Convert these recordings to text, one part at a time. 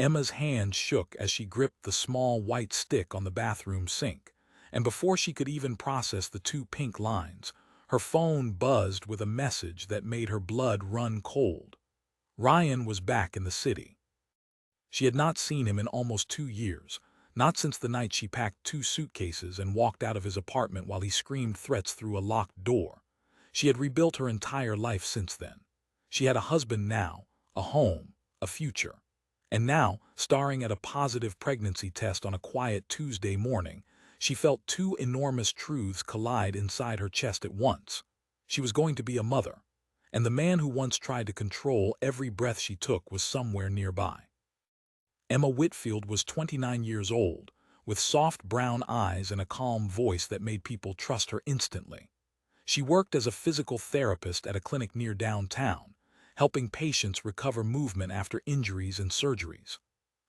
Emma's hand shook as she gripped the small white stick on the bathroom sink, and before she could even process the two pink lines, her phone buzzed with a message that made her blood run cold. Ryan was back in the city. She had not seen him in almost 2 years, not since the night she packed 2 suitcases and walked out of his apartment while he screamed threats through a locked door. She had rebuilt her entire life since then. She had a husband now, a home, a future. And now, staring at a positive pregnancy test on a quiet Tuesday morning, she felt two enormous truths collide inside her chest at once. She was going to be a mother, and the man who once tried to control every breath she took was somewhere nearby. Emma Whitfield was 29 years old, with soft brown eyes and a calm voice that made people trust her instantly. She worked as a physical therapist at a clinic near downtown, helping patients recover movement after injuries and surgeries.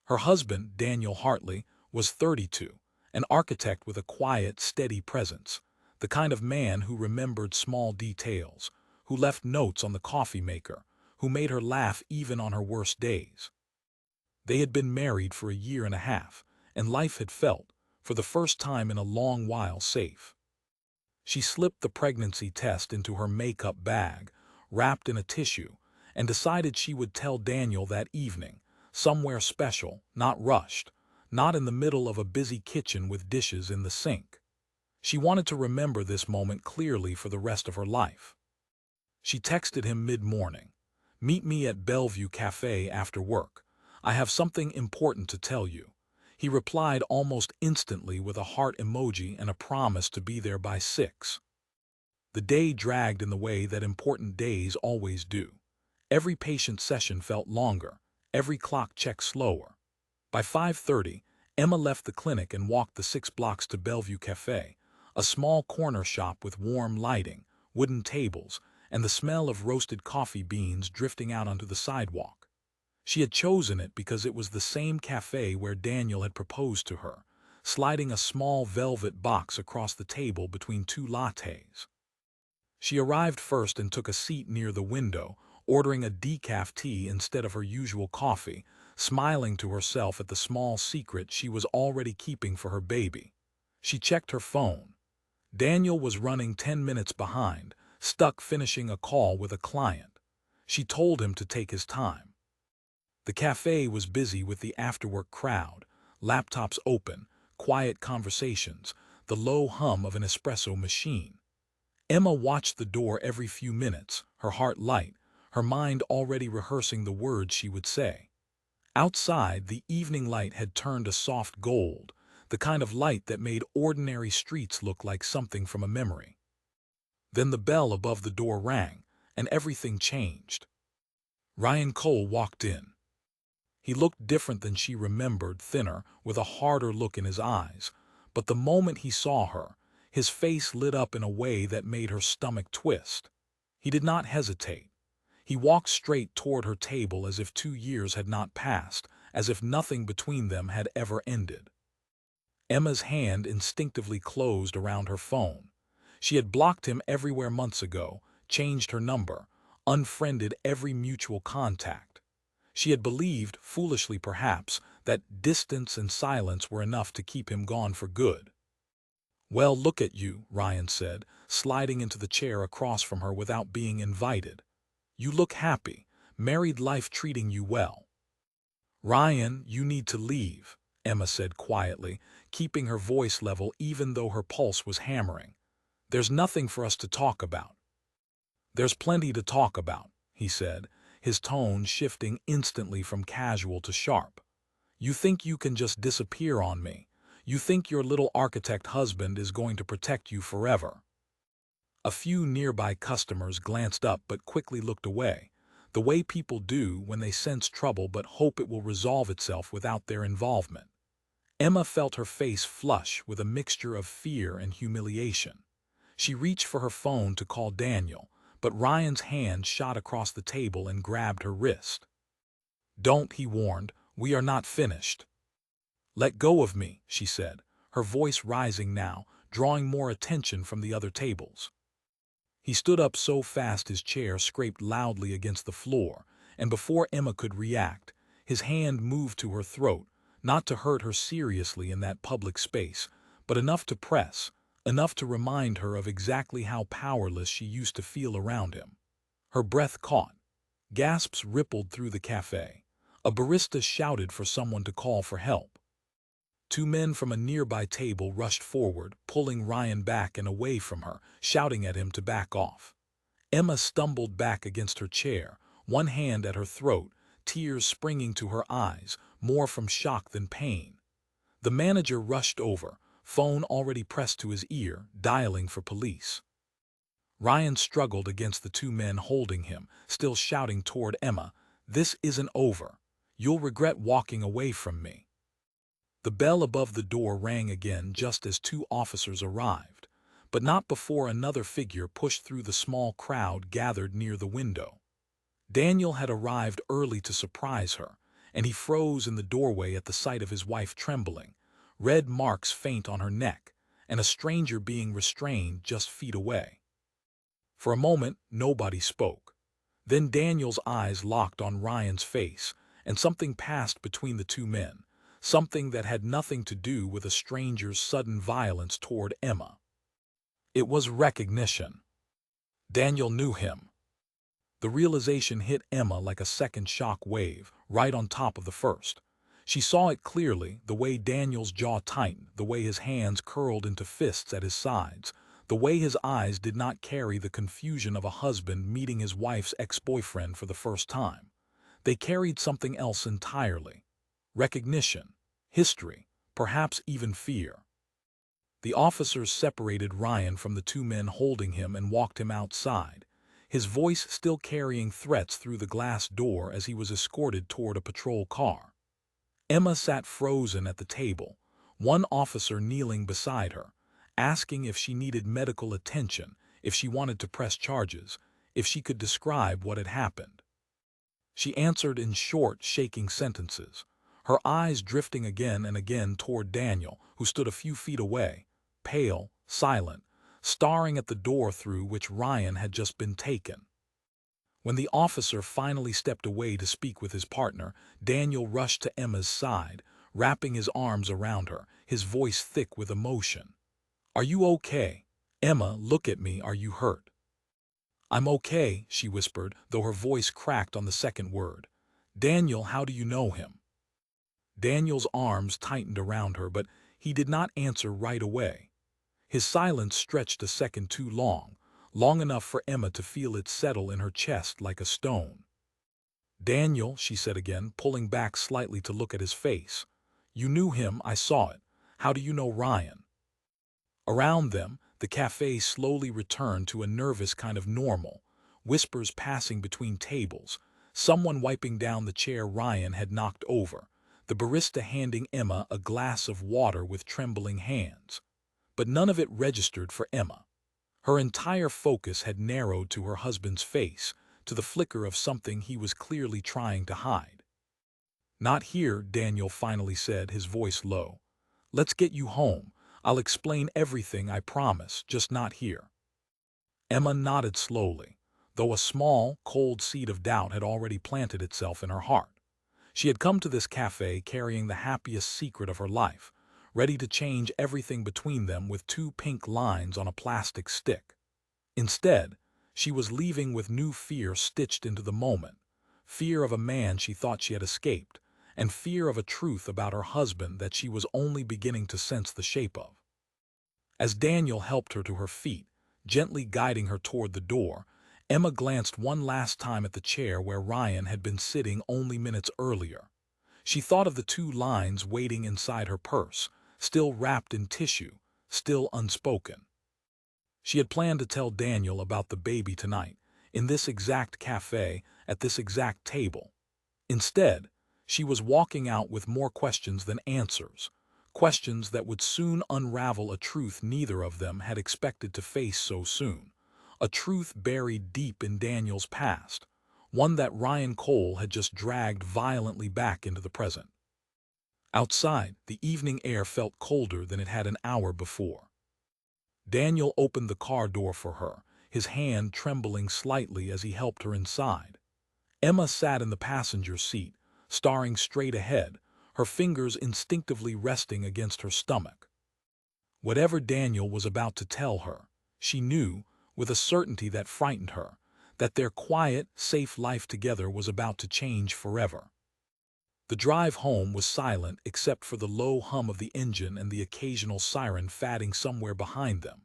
Her husband, Daniel Hartley, was 32, an architect with a quiet, steady presence, the kind of man who remembered small details, who left notes on the coffee maker, who made her laugh even on her worst days. They had been married for a year and a half, and life had felt, for the first time in a long while, safe. She slipped the pregnancy test into her makeup bag, wrapped in a tissue, and decided she would tell Daniel that evening, somewhere special, not rushed, not in the middle of a busy kitchen with dishes in the sink. She wanted to remember this moment clearly for the rest of her life. She texted him mid-morning, "Meet me at Bellevue Café after work. I have something important to tell you." He replied almost instantly with a heart emoji and a promise to be there by 6. The day dragged in the way that important days always do. Every patient session felt longer, every clock check slower. By 5:30, Emma left the clinic and walked the 6 blocks to Bellevue Café, a small corner shop with warm lighting, wooden tables, and the smell of roasted coffee beans drifting out onto the sidewalk. She had chosen it because it was the same cafe where Daniel had proposed to her, sliding a small velvet box across the table between 2 lattes. She arrived first and took a seat near the window, ordering a decaf tea instead of her usual coffee, smiling to herself at the small secret she was already keeping for her baby. She checked her phone. Daniel was running 10 minutes behind, stuck finishing a call with a client. She told him to take his time. The cafe was busy with the after-work crowd, laptops open, quiet conversations, the low hum of an espresso machine. Emma watched the door every few minutes, her heart light, her mind already rehearsing the words she would say. Outside, the evening light had turned a soft gold, the kind of light that made ordinary streets look like something from a memory. Then the bell above the door rang, and everything changed. Ryan Cole walked in. He looked different than she remembered, thinner, with a harder look in his eyes, but the moment he saw her, his face lit up in a way that made her stomach twist. He did not hesitate. He walked straight toward her table as if 2 years had not passed, as if nothing between them had ever ended. Emma's hand instinctively closed around her phone. She had blocked him everywhere months ago, changed her number, unfriended every mutual contact. She had believed, foolishly perhaps, that distance and silence were enough to keep him gone for good. "Well, look at you," Ryan said, sliding into the chair across from her without being invited. "You look happy, married life treating you well." "Ryan, you need to leave," Emma said quietly, keeping her voice level even though her pulse was hammering. "There's nothing for us to talk about." "There's plenty to talk about," he said, his tone shifting instantly from casual to sharp. "You think you can just disappear on me. You think your little architect husband is going to protect you forever." A few nearby customers glanced up but quickly looked away, the way people do when they sense trouble but hope it will resolve itself without their involvement. Emma felt her face flush with a mixture of fear and humiliation. She reached for her phone to call Daniel, but Ryan's hand shot across the table and grabbed her wrist. "Don't," he warned, "we are not finished." "Let go of me," she said, her voice rising now, drawing more attention from the other tables. He stood up so fast his chair scraped loudly against the floor, and before Emma could react, His hand moved to her throat, not to hurt her seriously in that public space, but enough to press, enough to remind her of exactly how powerless she used to feel around him. Her breath caught. Gasps rippled through the cafe. A barista shouted for someone to call for help. Two men from a nearby table rushed forward, pulling Ryan back and away from her, shouting at him to back off. Emma stumbled back against her chair, one hand at her throat, tears springing to her eyes, more from shock than pain. The manager rushed over, phone already pressed to his ear, dialing for police. Ryan struggled against the two men holding him, still shouting toward Emma, "This isn't over. You'll regret walking away from me." The bell above the door rang again just as two officers arrived, but not before another figure pushed through the small crowd gathered near the window. Daniel had arrived early to surprise her, and he froze in the doorway at the sight of his wife trembling, red marks faint on her neck, and a stranger being restrained just feet away. For a moment, nobody spoke. Then Daniel's eyes locked on Ryan's face, and something passed between the two men, something that had nothing to do with a stranger's sudden violence toward Emma. It was recognition. Daniel knew him. The realization hit Emma like a second shock wave, right on top of the first. She saw it clearly, the way Daniel's jaw tightened, the way his hands curled into fists at his sides, the way his eyes did not carry the confusion of a husband meeting his wife's ex-boyfriend for the first time. They carried something else entirely. Recognition, history, perhaps even fear. The officers separated Ryan from the two men holding him and walked him outside, his voice still carrying threats through the glass door as he was escorted toward a patrol car. Emma sat frozen at the table, one officer kneeling beside her, asking if she needed medical attention, if she wanted to press charges, if she could describe what had happened. She answered in short, shaking sentences, her eyes drifting again and again toward Daniel, who stood a few feet away, pale, silent, staring at the door through which Ryan had just been taken. When the officer finally stepped away to speak with his partner, Daniel rushed to Emma's side, wrapping his arms around her, his voice thick with emotion. "Are you okay? Emma, look at me, are you hurt?" "I'm okay," she whispered, though her voice cracked on the second word. "Daniel, how do you know him?" Daniel's arms tightened around her, but he did not answer right away. His silence stretched a second too long, long enough for Emma to feel it settle in her chest like a stone. "Daniel," she said again, pulling back slightly to look at his face. "You knew him, I saw it. How do you know Ryan?" Around them, the cafe slowly returned to a nervous kind of normal, whispers passing between tables, someone wiping down the chair Ryan had knocked over, the barista handing Emma a glass of water with trembling hands. But none of it registered for Emma. Her entire focus had narrowed to her husband's face, to the flicker of something he was clearly trying to hide. "Not here," Daniel finally said, his voice low. "Let's get you home. I'll explain everything, I promise, just not here." Emma nodded slowly, though a small, cold seed of doubt had already planted itself in her heart. She had come to this cafe carrying the happiest secret of her life, ready to change everything between them with two pink lines on a plastic stick. Instead, she was leaving with new fear stitched into the moment, fear of a man she thought she had escaped, and fear of a truth about her husband that she was only beginning to sense the shape of. As Daniel helped her to her feet, gently guiding her toward the door, Emma glanced one last time at the chair where Ryan had been sitting only minutes earlier. She thought of the two lines waiting inside her purse, still wrapped in tissue, still unspoken. She had planned to tell Daniel about the baby tonight, in this exact cafe, at this exact table. Instead, she was walking out with more questions than answers, questions that would soon unravel a truth neither of them had expected to face so soon, a truth buried deep in Daniel's past, one that Ryan Cole had just dragged violently back into the present. Outside, the evening air felt colder than it had an hour before. Daniel opened the car door for her, his hand trembling slightly as he helped her inside. Emma sat in the passenger seat, staring straight ahead, her fingers instinctively resting against her stomach. Whatever Daniel was about to tell her, she knew, with a certainty that frightened her, that their quiet, safe life together was about to change forever. The drive home was silent except for the low hum of the engine and the occasional siren fatting somewhere behind them.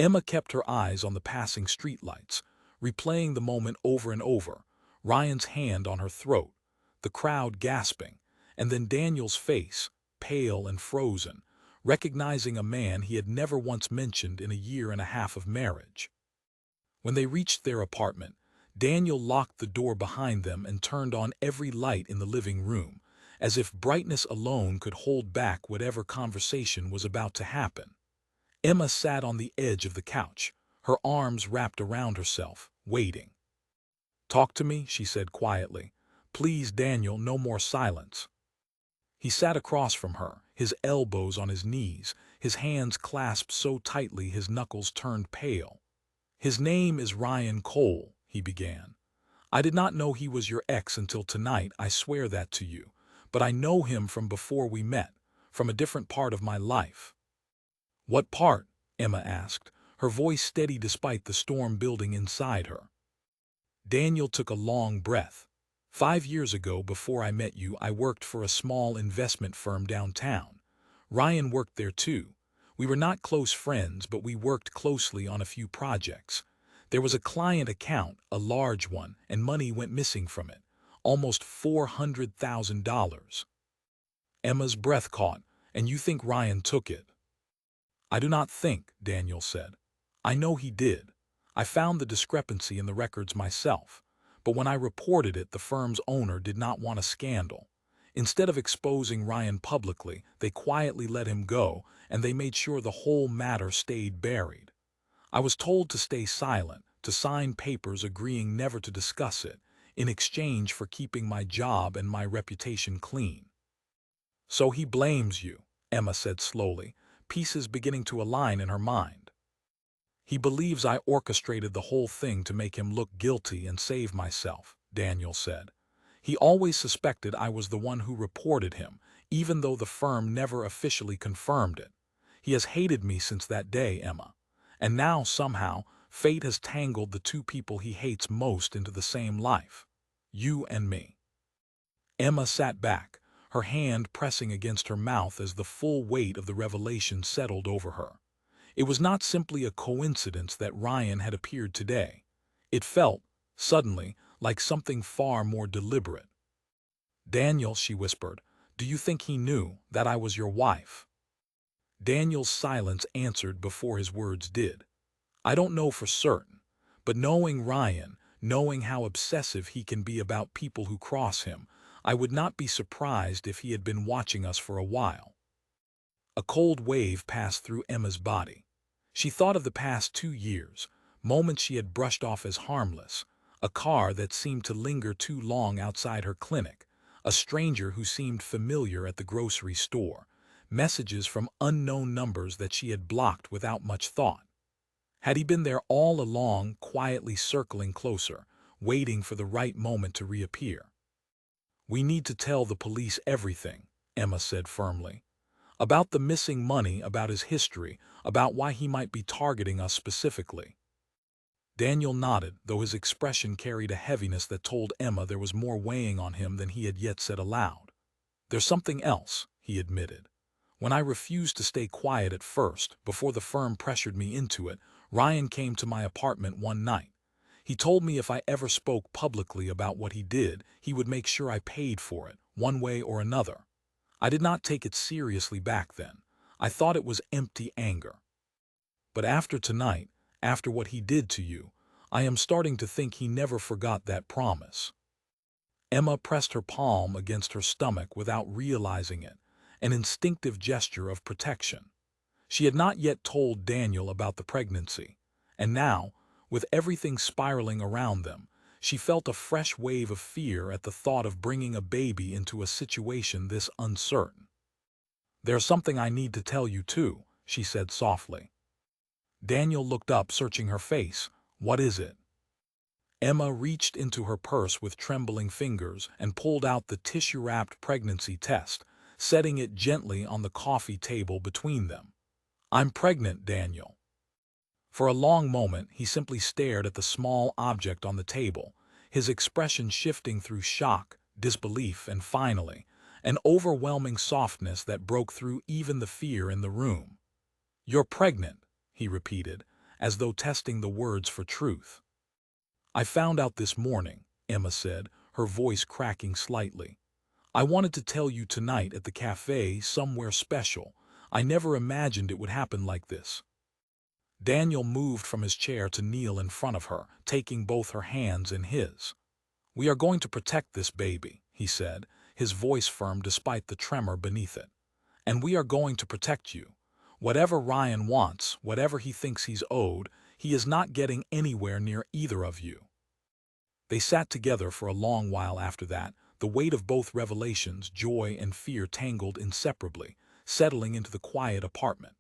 Emma kept her eyes on the passing streetlights, replaying the moment over and over, Ryan's hand on her throat, the crowd gasping, and then Daniel's face, pale and frozen, recognizing a man he had never once mentioned in a year and a half of marriage. When they reached their apartment, Daniel locked the door behind them and turned on every light in the living room, as if brightness alone could hold back whatever conversation was about to happen. Emma sat on the edge of the couch, her arms wrapped around herself, waiting. "Talk to me," she said quietly. "Please, Daniel, no more silence." He sat across from her, his elbows on his knees, his hands clasped so tightly his knuckles turned pale. "His name is Ryan Cole," he began. "I did not know he was your ex until tonight, I swear that to you, but I know him from before we met, from a different part of my life." "What part?" Emma asked, her voice steady despite the storm building inside her. Daniel took a long breath. "5 years ago, before I met you, I worked for a small investment firm downtown. Ryan worked there too. We were not close friends, but we worked closely on a few projects. There was a client account, a large one, and money went missing from it. Almost $400,000. Emma's breath caught. "And you think Ryan took it?" "I do not think," Daniel said. "I know he did. I found the discrepancy in the records myself. But when I reported it, the firm's owner did not want a scandal. Instead of exposing Ryan publicly, they quietly let him go, and they made sure the whole matter stayed buried. I was told to stay silent, to sign papers agreeing never to discuss it, in exchange for keeping my job and my reputation clean." "So he blames you," Emma said slowly, pieces beginning to align in her mind. "He believes I orchestrated the whole thing to make him look guilty and save myself," Daniel said. "He always suspected I was the one who reported him, even though the firm never officially confirmed it. He has hated me since that day, Emma. And now, somehow, fate has tangled the two people he hates most into the same life. You and me." Emma sat back, her hand pressing against her mouth as the full weight of the revelation settled over her. It was not simply a coincidence that Ryan had appeared today. It felt, suddenly, like something far more deliberate. "Daniel," she whispered, "do you think he knew that I was your wife?" Daniel's silence answered before his words did. "I don't know for certain, but knowing Ryan, knowing how obsessive he can be about people who cross him, I would not be surprised if he had been watching us for a while." A cold wave passed through Emma's body. She thought of the past 2 years, moments she had brushed off as harmless, a car that seemed to linger too long outside her clinic, a stranger who seemed familiar at the grocery store, messages from unknown numbers that she had blocked without much thought. Had he been there all along, quietly circling closer, waiting for the right moment to reappear? "We need to tell the police everything," Emma said firmly. "About the missing money, about his history, about why he might be targeting us specifically." Daniel nodded, though his expression carried a heaviness that told Emma there was more weighing on him than he had yet said aloud. "There's something else," he admitted. "When I refused to stay quiet at first, before the firm pressured me into it, Ryan came to my apartment one night. He told me if I ever spoke publicly about what he did, he would make sure I paid for it, one way or another. I did not take it seriously back then. I thought it was empty anger. But after tonight, after what he did to you, I am starting to think he never forgot that promise." Emma pressed her palm against her stomach without realizing it, an instinctive gesture of protection. She had not yet told Daniel about the pregnancy, and now, with everything spiraling around them, she felt a fresh wave of fear at the thought of bringing a baby into a situation this uncertain. "There's something I need to tell you too," she said softly. Daniel looked up, searching her face. "What is it?" Emma reached into her purse with trembling fingers and pulled out the tissue-wrapped pregnancy test, setting it gently on the coffee table between them. "I'm pregnant, Daniel." For a long moment, he simply stared at the small object on the table, his expression shifting through shock, disbelief, and finally, an overwhelming softness that broke through even the fear in the room. "You're pregnant," he repeated, as though testing the words for truth. "I found out this morning," Emma said, her voice cracking slightly. "I wanted to tell you tonight at the cafe, somewhere special. I never imagined it would happen like this." Daniel moved from his chair to kneel in front of her, taking both her hands in his. "We are going to protect this baby," he said, his voice firm despite the tremor beneath it. "And we are going to protect you. Whatever Ryan wants, whatever he thinks he's owed, he is not getting anywhere near either of you." They sat together for a long while after that, the weight of both revelations, joy and fear tangled inseparably, settling into the quiet apartment.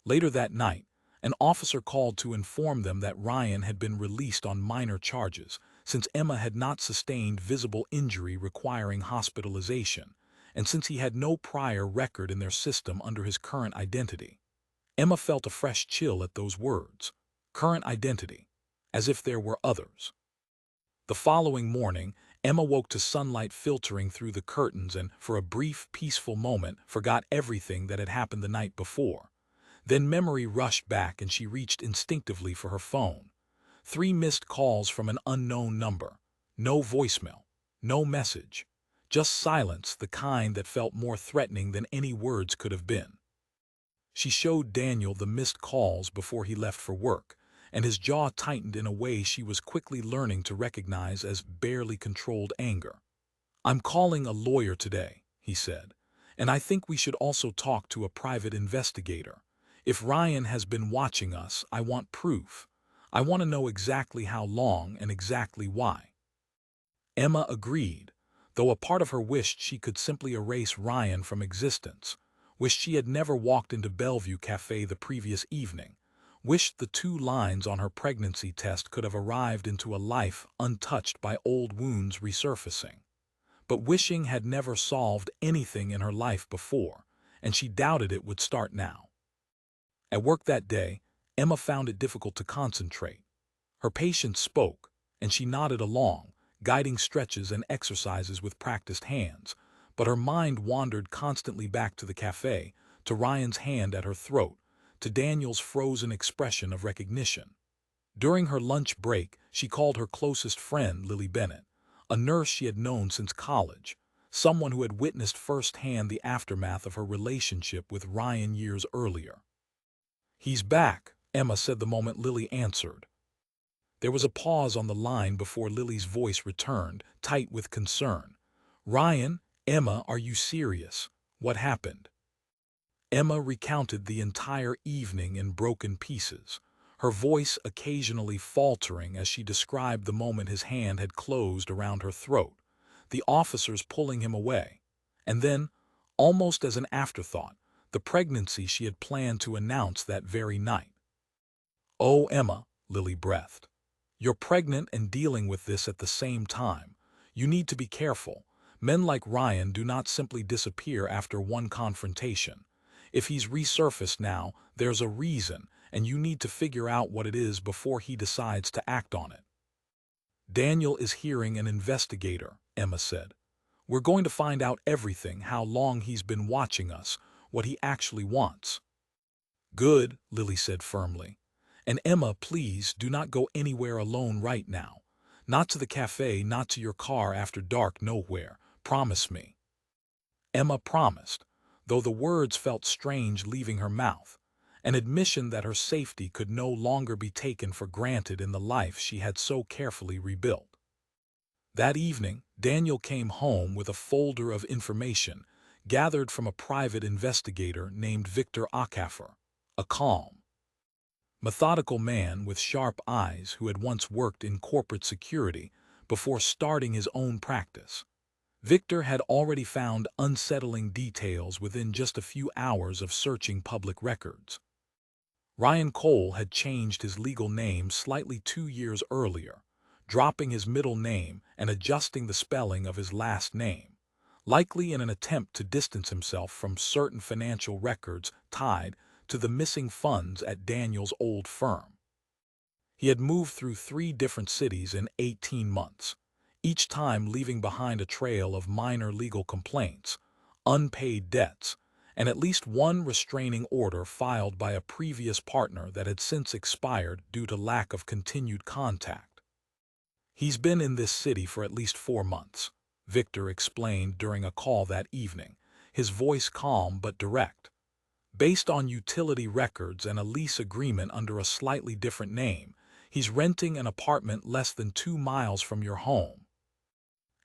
Later that night, an officer called to inform them that Ryan had been released on minor charges, since Emma had not sustained visible injury requiring hospitalization, and since he had no prior record in their system under his current identity. Emma felt a fresh chill at those words. Current identity. As if there were others. The following morning, Emma woke to sunlight filtering through the curtains and, for a brief, peaceful moment, forgot everything that had happened the night before. Then memory rushed back and she reached instinctively for her phone. 3 missed calls from an unknown number. No voicemail. No message. Just silence, the kind that felt more threatening than any words could have been. She showed Daniel the missed calls before he left for work, and his jaw tightened in a way she was quickly learning to recognize as barely controlled anger. "I'm calling a lawyer today," he said, "and I think we should also talk to a private investigator. If Ryan has been watching us, I want proof. I want to know exactly how long and exactly why." Emma agreed, though a part of her wished she could simply erase Ryan from existence, wished she had never walked into Bellevue Café the previous evening, wished the 2 lines on her pregnancy test could have arrived into a life untouched by old wounds resurfacing. But wishing had never solved anything in her life before, and she doubted it would start now. At work that day, Emma found it difficult to concentrate. Her patient spoke, and she nodded along, guiding stretches and exercises with practiced hands, but her mind wandered constantly back to the cafe, to Ryan's hand at her throat, to Daniel's frozen expression of recognition. During her lunch break, she called her closest friend, Lily Bennett, a nurse she had known since college, someone who had witnessed firsthand the aftermath of her relationship with Ryan years earlier. "He's back," Emma said the moment Lily answered. There was a pause on the line before Lily's voice returned, tight with concern. "Ryan, Emma, are you serious? What happened?" Emma recounted the entire evening in broken pieces, her voice occasionally faltering as she described the moment his hand had closed around her throat, the officers pulling him away, and then, almost as an afterthought, the pregnancy she had planned to announce that very night. "Oh, Emma," Lily breathed. "You're pregnant and dealing with this at the same time. You need to be careful. Men like Ryan do not simply disappear after one confrontation. If he's resurfaced now, there's a reason, and you need to figure out what it is before he decides to act on it." "Daniel is hearing an investigator," Emma said. "We're going to find out everything, how long he's been watching us, what he actually wants." "Good," Lily said firmly. "And Emma, please do not go anywhere alone right now. Not to the cafe, not to your car after dark, nowhere. Promise me." Emma promised, though the words felt strange leaving her mouth, an admission that her safety could no longer be taken for granted in the life she had so carefully rebuilt. That evening, Daniel came home with a folder of information gathered from a private investigator named Victor Akafer, a calm, methodical man with sharp eyes who had once worked in corporate security before starting his own practice. Victor had already found unsettling details within just a few hours of searching public records. Ryan Cole had changed his legal name slightly 2 years earlier, dropping his middle name and adjusting the spelling of his last name, likely in an attempt to distance himself from certain financial records tied to the missing funds at Daniel's old firm. He had moved through 3 different cities in 18 months, each time leaving behind a trail of minor legal complaints, unpaid debts, and at least one restraining order filed by a previous partner that had since expired due to lack of continued contact. "He's been in this city for at least 4 months," Victor explained during a call that evening, his voice calm but direct. "Based on utility records and a lease agreement under a slightly different name, he's renting an apartment less than 2 miles from your home."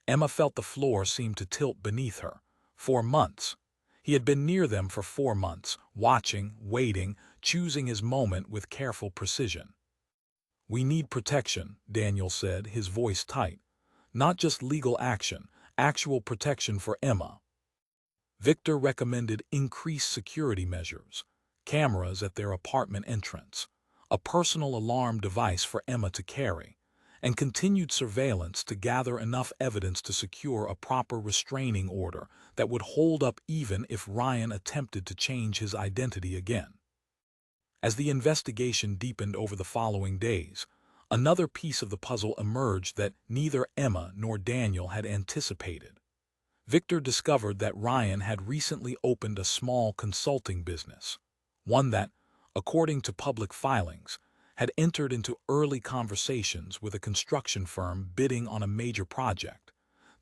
Emma felt the floor seem to tilt beneath her. 4 months. He had been near them for 4 months, watching, waiting, choosing his moment with careful precision. "We need protection," Daniel said, his voice tight. "Not just legal action, actual protection for Emma." Victor recommended increased security measures, cameras at their apartment entrance, a personal alarm device for Emma to carry, and continued surveillance to gather enough evidence to secure a proper restraining order that would hold up even if Ryan attempted to change his identity again. As the investigation deepened over the following days, another piece of the puzzle emerged that neither Emma nor Daniel had anticipated. Victor discovered that Ryan had recently opened a small consulting business, one that, according to public filings, had entered into early conversations with a construction firm bidding on a major project,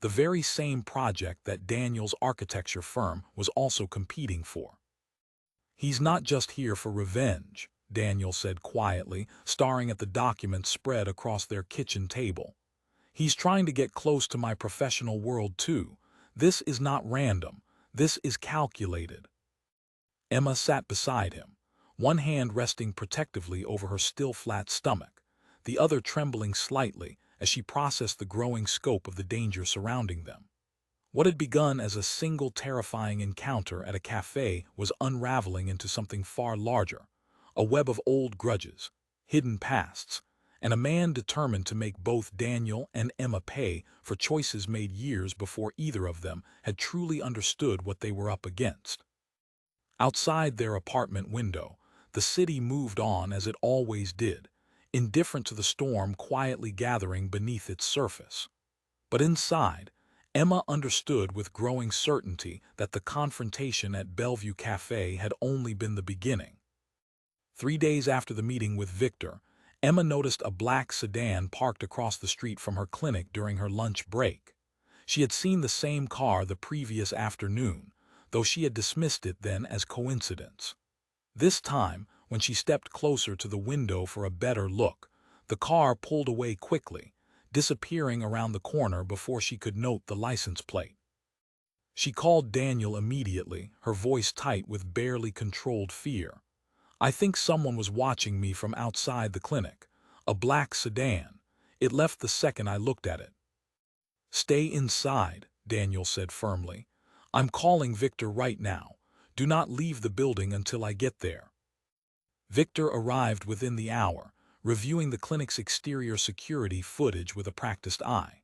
the very same project that Daniel's architecture firm was also competing for. "He's not just here for revenge," Daniel said quietly, staring at the documents spread across their kitchen table. "He's trying to get close to my professional world too. This is not random. This is calculated." Emma sat beside him, one hand resting protectively over her still flat stomach, the other trembling slightly as she processed the growing scope of the danger surrounding them. What had begun as a single terrifying encounter at a cafe was unraveling into something far larger, a web of old grudges, hidden pasts, and a man determined to make both Daniel and Emma pay for choices made years before either of them had truly understood what they were up against. Outside their apartment window, the city moved on as it always did, indifferent to the storm quietly gathering beneath its surface. But inside, Emma understood with growing certainty that the confrontation at Bellevue Café had only been the beginning. 3 days after the meeting with Victor, Emma noticed a black sedan parked across the street from her clinic during her lunch break. She had seen the same car the previous afternoon, though she had dismissed it then as coincidence. This time, when she stepped closer to the window for a better look, the car pulled away quickly, disappearing around the corner before she could note the license plate. She called Daniel immediately, her voice tight with barely controlled fear. "I think someone was watching me from outside the clinic. A black sedan. It left the second I looked at it." "Stay inside," Daniel said firmly. "I'm calling Victor right now. Do not leave the building until I get there." Victor arrived within the hour, reviewing the clinic's exterior security footage with a practiced eye.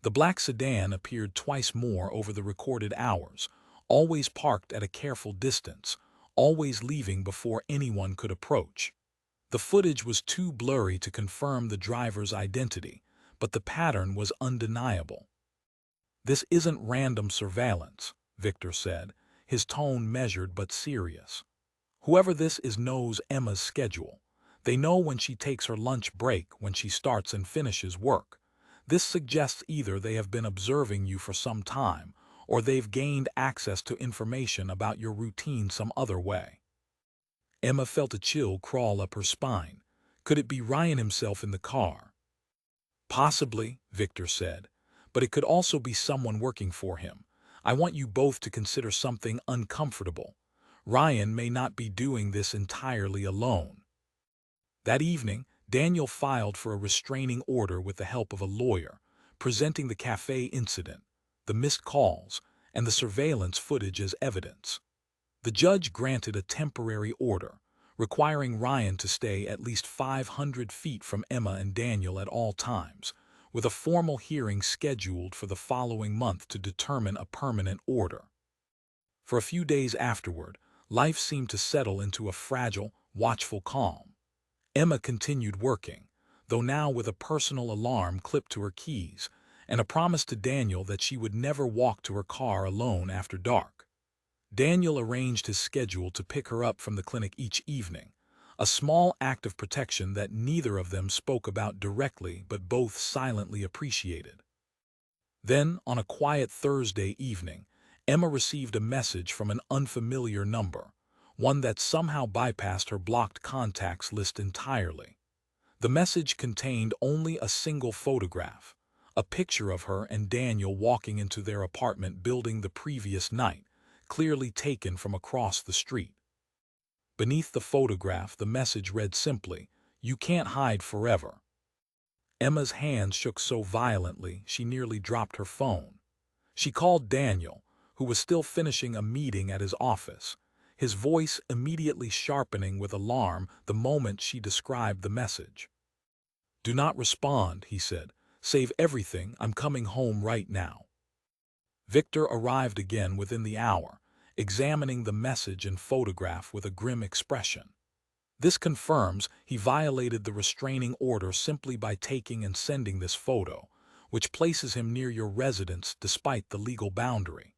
The black sedan appeared twice more over the recorded hours, always parked at a careful distance, always leaving before anyone could approach. The footage was too blurry to confirm the driver's identity, but the pattern was undeniable. "This isn't random surveillance," Victor said, his tone measured but serious. "Whoever this is knows Emma's schedule. They know when she takes her lunch break, when she starts and finishes work. This suggests either they have been observing you for some time, or they've gained access to information about your routine some other way." Emma felt a chill crawl up her spine. Could it be Ryan himself in the car? "Possibly," Victor said, "but it could also be someone working for him. I want you both to consider something uncomfortable. Ryan may not be doing this entirely alone." That evening, Daniel filed for a restraining order with the help of a lawyer, presenting the cafe incident, the missed calls, and the surveillance footage as evidence. The judge granted a temporary order, requiring Ryan to stay at least 500 feet from Emma and Daniel at all times, with a formal hearing scheduled for the following month to determine a permanent order. For a few days afterward, life seemed to settle into a fragile, watchful calm. Emma continued working, though now with a personal alarm clipped to her keys and a promise to Daniel that she would never walk to her car alone after dark. Daniel arranged his schedule to pick her up from the clinic each evening, a small act of protection that neither of them spoke about directly but both silently appreciated. Then, on a quiet Thursday evening, Emma received a message from an unfamiliar number, one that somehow bypassed her blocked contacts list entirely. The message contained only a single photograph, a picture of her and Daniel walking into their apartment building the previous night, clearly taken from across the street. Beneath the photograph, the message read simply, "You can't hide forever." Emma's hands shook so violently she nearly dropped her phone. She called Daniel, who was still finishing a meeting at his office, his voice immediately sharpening with alarm the moment she described the message. "Do not respond," he said. "Save everything, I'm coming home right now." Victor arrived again within the hour, examining the message and photograph with a grim expression. This confirms he violated the restraining order simply by taking and sending this photo, which places him near your residence despite the legal boundary.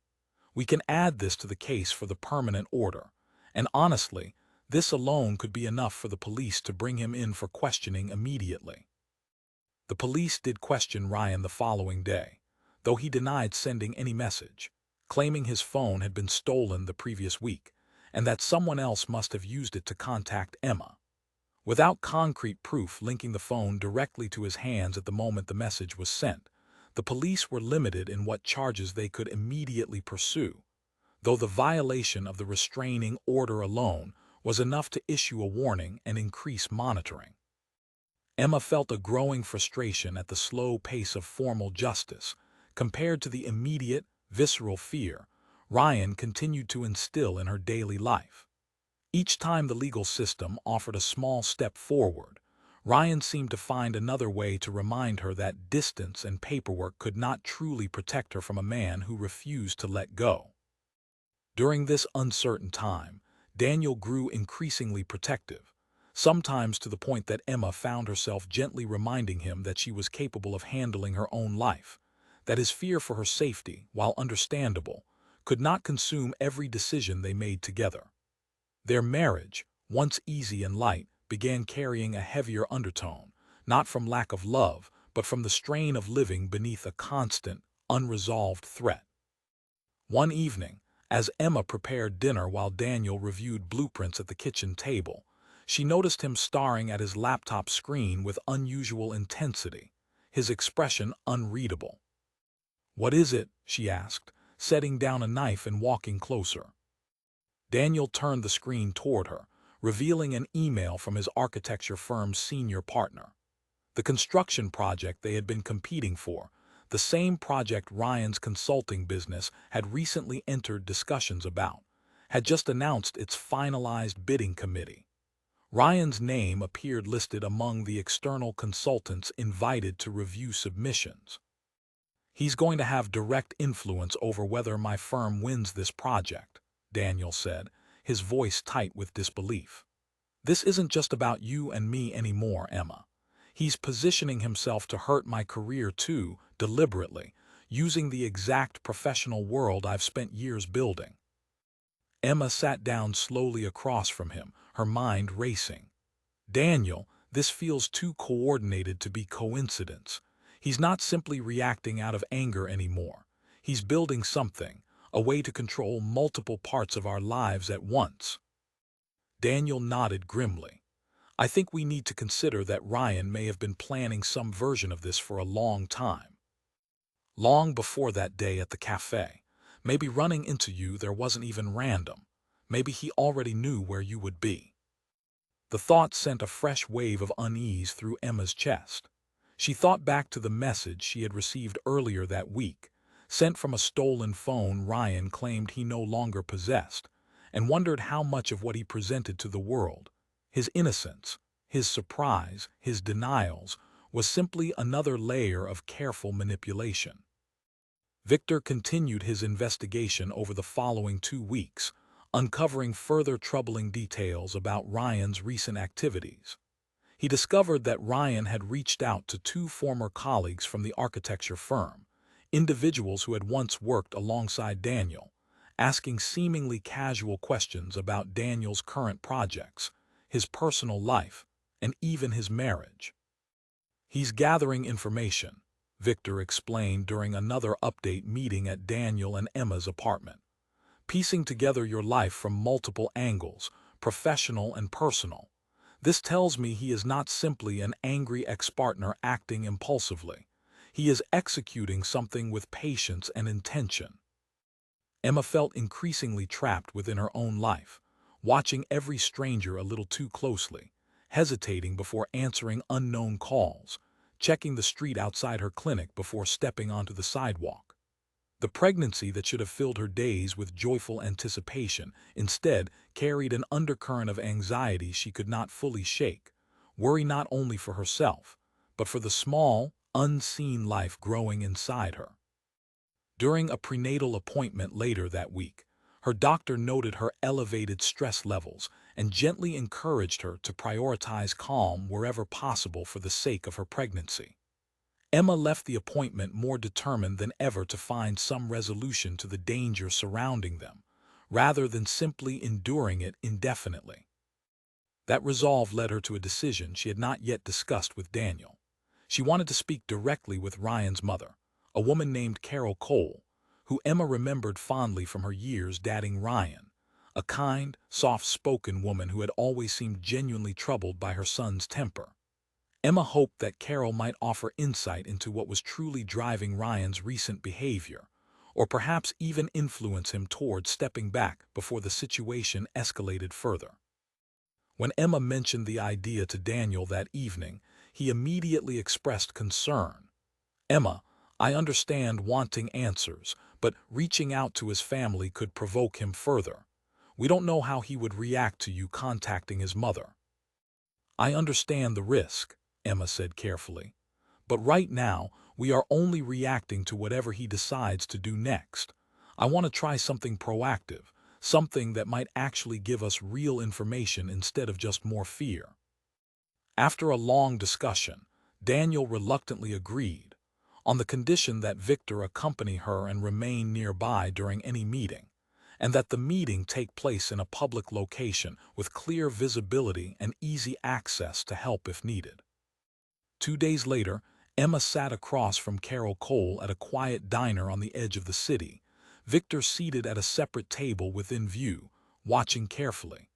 We can add this to the case for the permanent order, and honestly, this alone could be enough for the police to bring him in for questioning immediately. The police did question Ryan the following day, though he denied sending any message, claiming his phone had been stolen the previous week, and that someone else must have used it to contact Emma. Without concrete proof linking the phone directly to his hands at the moment the message was sent, the police were limited in what charges they could immediately pursue, though the violation of the restraining order alone was enough to issue a warning and increase monitoring. Emma felt a growing frustration at the slow pace of formal justice, compared to the immediate, visceral fear Ryan continued to instill in her daily life. Each time the legal system offered a small step forward, Ryan seemed to find another way to remind her that distance and paperwork could not truly protect her from a man who refused to let go. During this uncertain time, Daniel grew increasingly protective, sometimes to the point that Emma found herself gently reminding him that she was capable of handling her own life, that his fear for her safety, while understandable, could not consume every decision they made together. Their marriage, once easy and light, began carrying a heavier undertone, not from lack of love, but from the strain of living beneath a constant, unresolved threat. One evening, as Emma prepared dinner while Daniel reviewed blueprints at the kitchen table, she noticed him staring at his laptop screen with unusual intensity, his expression unreadable. "What is it?" she asked, setting down a knife and walking closer. Daniel turned the screen toward her, revealing an email from his architecture firm's senior partner. The construction project they had been competing for, the same project Ryan's consulting business had recently entered discussions about, had just announced its finalized bidding committee. Ryan's name appeared listed among the external consultants invited to review submissions. "He's going to have direct influence over whether my firm wins this project," Daniel said, his voice tight with disbelief. "This isn't just about you and me anymore, Emma. He's positioning himself to hurt my career too, deliberately, using the exact professional world I've spent years building." Emma sat down slowly across from him, her mind racing. "Daniel, this feels too coordinated to be coincidence. He's not simply reacting out of anger anymore. He's building something, a way to control multiple parts of our lives at once." Daniel nodded grimly. "I think we need to consider that Ryan may have been planning some version of this for a long time. Long before that day at the cafe. Maybe running into you there wasn't even random. Maybe he already knew where you would be." The thought sent a fresh wave of unease through Emma's chest. She thought back to the message she had received earlier that week, sent from a stolen phone Ryan claimed he no longer possessed, and wondered how much of what he presented to the world, his innocence, his surprise, his denials, was simply another layer of careful manipulation. Victor continued his investigation over the following 2 weeks, uncovering further troubling details about Ryan's recent activities. He discovered that Ryan had reached out to 2 former colleagues from the architecture firm, individuals who had once worked alongside Daniel, asking seemingly casual questions about Daniel's current projects, his personal life, and even his marriage. "He's gathering information," Victor explained during another update meeting at Daniel and Emma's apartment. "Piecing together your life from multiple angles, professional and personal. This tells me he is not simply an angry ex-partner acting impulsively. He is executing something with patience and intention." Emma felt increasingly trapped within her own life, watching every stranger a little too closely, hesitating before answering unknown calls, checking the street outside her clinic before stepping onto the sidewalk. The pregnancy that should have filled her days with joyful anticipation instead carried an undercurrent of anxiety she could not fully shake, worry not only for herself, but for the small, unseen life growing inside her. During a prenatal appointment later that week, her doctor noted her elevated stress levels and gently encouraged her to prioritize calm wherever possible for the sake of her pregnancy. Emma left the appointment more determined than ever to find some resolution to the danger surrounding them, rather than simply enduring it indefinitely. That resolve led her to a decision she had not yet discussed with Daniel. She wanted to speak directly with Ryan's mother, a woman named Carol Cole, who Emma remembered fondly from her years dating Ryan, a kind, soft-spoken woman who had always seemed genuinely troubled by her son's temper. Emma hoped that Carol might offer insight into what was truly driving Ryan's recent behavior, or perhaps even influence him toward stepping back before the situation escalated further. When Emma mentioned the idea to Daniel that evening, he immediately expressed concern. "Emma, I understand wanting answers, but reaching out to his family could provoke him further. We don't know how he would react to you contacting his mother." "I understand the risk," Emma said carefully. "But right now, we are only reacting to whatever he decides to do next. I want to try something proactive, something that might actually give us real information instead of just more fear." After a long discussion, Daniel reluctantly agreed, on the condition that Victor accompany her and remain nearby during any meeting, and that the meeting take place in a public location with clear visibility and easy access to help if needed. 2 days later, Emma sat across from Carol Cole at a quiet diner on the edge of the city, Victor seated at a separate table within view, watching carefully.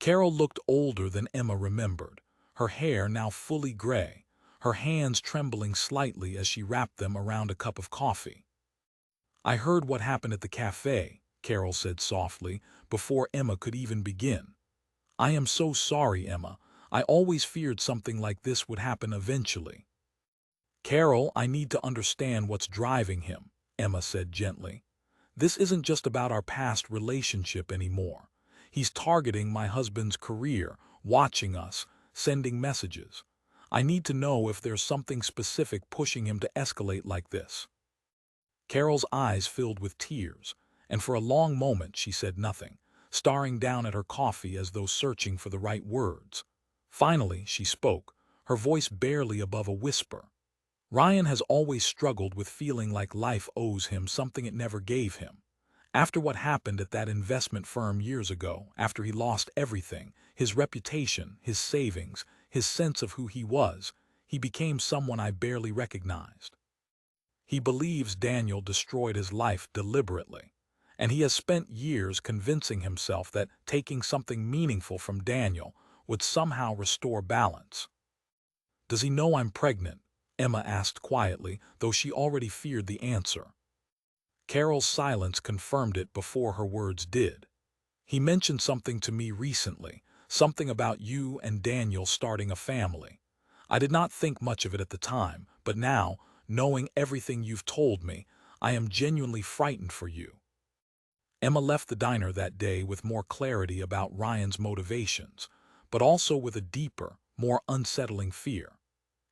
Carol looked older than Emma remembered, her hair now fully gray, her hands trembling slightly as she wrapped them around a cup of coffee. "I heard what happened at the cafe," Carol said softly, before Emma could even begin. "I am so sorry, Emma. I always feared something like this would happen eventually." "Carol, I need to understand what's driving him," Emma said gently. "This isn't just about our past relationship anymore. He's targeting my husband's career, watching us, sending messages. I need to know if there's something specific pushing him to escalate like this." Carol's eyes filled with tears, and for a long moment she said nothing, staring down at her coffee as though searching for the right words. Finally, she spoke, her voice barely above a whisper. "Ryan has always struggled with feeling like life owes him something it never gave him. After what happened at that investment firm years ago, after he lost everything, his reputation, his savings, his sense of who he was, he became someone I barely recognized. He believes Daniel destroyed his life deliberately, and he has spent years convincing himself that taking something meaningful from Daniel would somehow restore balance." "Does he know I'm pregnant?" Emma asked quietly, though she already feared the answer. Carol's silence confirmed it before her words did. "He mentioned something to me recently, something about you and Daniel starting a family. I did not think much of it at the time, but now, knowing everything you've told me, I am genuinely frightened for you." Emma left the diner that day with more clarity about Ryan's motivations, but also with a deeper, more unsettling fear.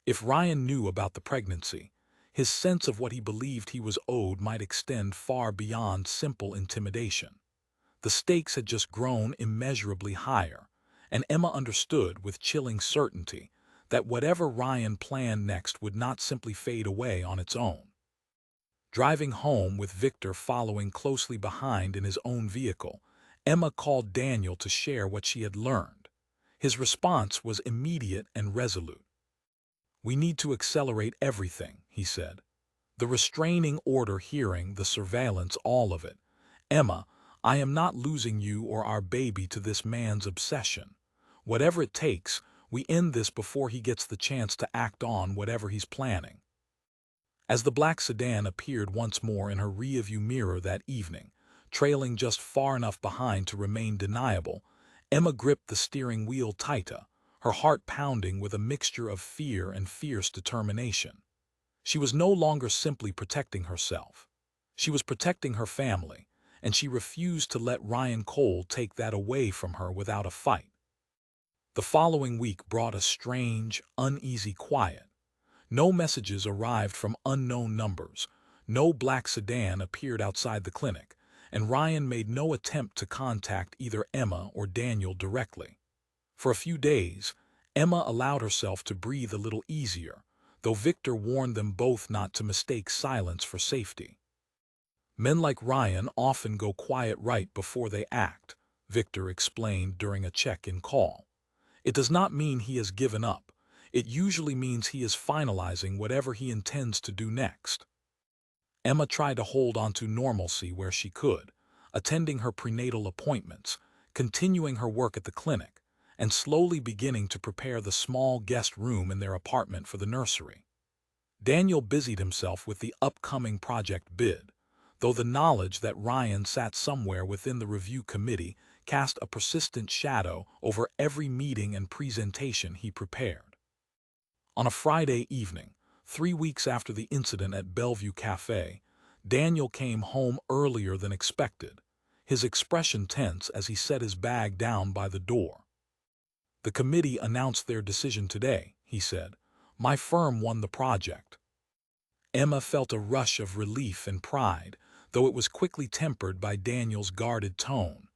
If Ryan knew about the pregnancy, his sense of what he believed he was owed might extend far beyond simple intimidation. The stakes had just grown immeasurably higher, and Emma understood with chilling certainty that whatever Ryan planned next would not simply fade away on its own. Driving home with Victor following closely behind in his own vehicle, Emma called Daniel to share what she had learned. His response was immediate and resolute. "We need to accelerate everything," he said. "The restraining order hearing, the surveillance, all of it. Emma, I am not losing you or our baby to this man's obsession. Whatever it takes, we end this before he gets the chance to act on whatever he's planning." As the black sedan appeared once more in her rearview mirror that evening, trailing just far enough behind to remain deniable, Emma gripped the steering wheel tighter, her heart pounding with a mixture of fear and fierce determination. She was no longer simply protecting herself. She was protecting her family, and she refused to let Ryan Cole take that away from her without a fight. The following week brought a strange, uneasy quiet. No messages arrived from unknown numbers, no black sedan appeared outside the clinic, and Ryan made no attempt to contact either Emma or Daniel directly. For a few days, Emma allowed herself to breathe a little easier, though Victor warned them both not to mistake silence for safety. "Men like Ryan often go quiet right before they act," Victor explained during a check-in call. "It does not mean he has given up. It usually means he is finalizing whatever he intends to do next." Emma tried to hold on to normalcy where she could, attending her prenatal appointments, continuing her work at the clinic, and slowly beginning to prepare the small guest room in their apartment for the nursery. Daniel busied himself with the upcoming project bid, though the knowledge that Ryan sat somewhere within the review committee cast a persistent shadow over every meeting and presentation he prepared. On a Friday evening, 3 weeks after the incident at Bellevue Café, Daniel came home earlier than expected, his expression tense as he set his bag down by the door. "The committee announced their decision today," he said. "My firm won the project." Emma felt a rush of relief and pride, though it was quickly tempered by Daniel's guarded tone.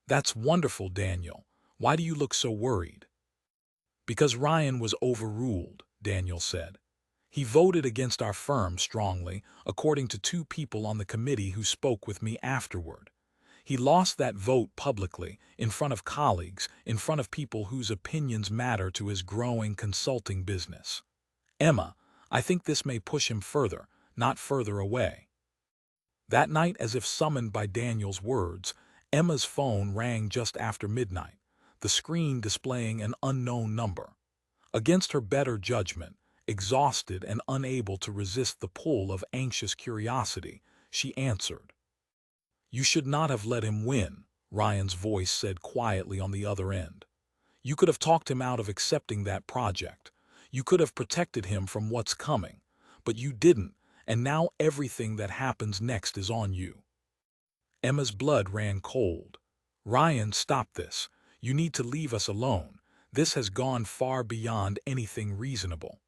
"That's wonderful, Daniel. Why do you look so worried?" "Because Ryan was overruled," Daniel said. "He voted against our firm strongly, according to 2 people on the committee who spoke with me afterward. He lost that vote publicly, in front of colleagues, in front of people whose opinions matter to his growing consulting business. Emma, I think this may push him further, not further away." That night, as if summoned by Daniel's words, Emma's phone rang just after midnight, the screen displaying an unknown number. Against her better judgment, exhausted and unable to resist the pull of anxious curiosity, she answered. "You should not have let him win," Ryan's voice said quietly on the other end. "You could have talked him out of accepting that project. You could have protected him from what's coming, but you didn't, and now everything that happens next is on you." Emma's blood ran cold. "Ryan, stop this. You need to leave us alone. This has gone far beyond anything reasonable."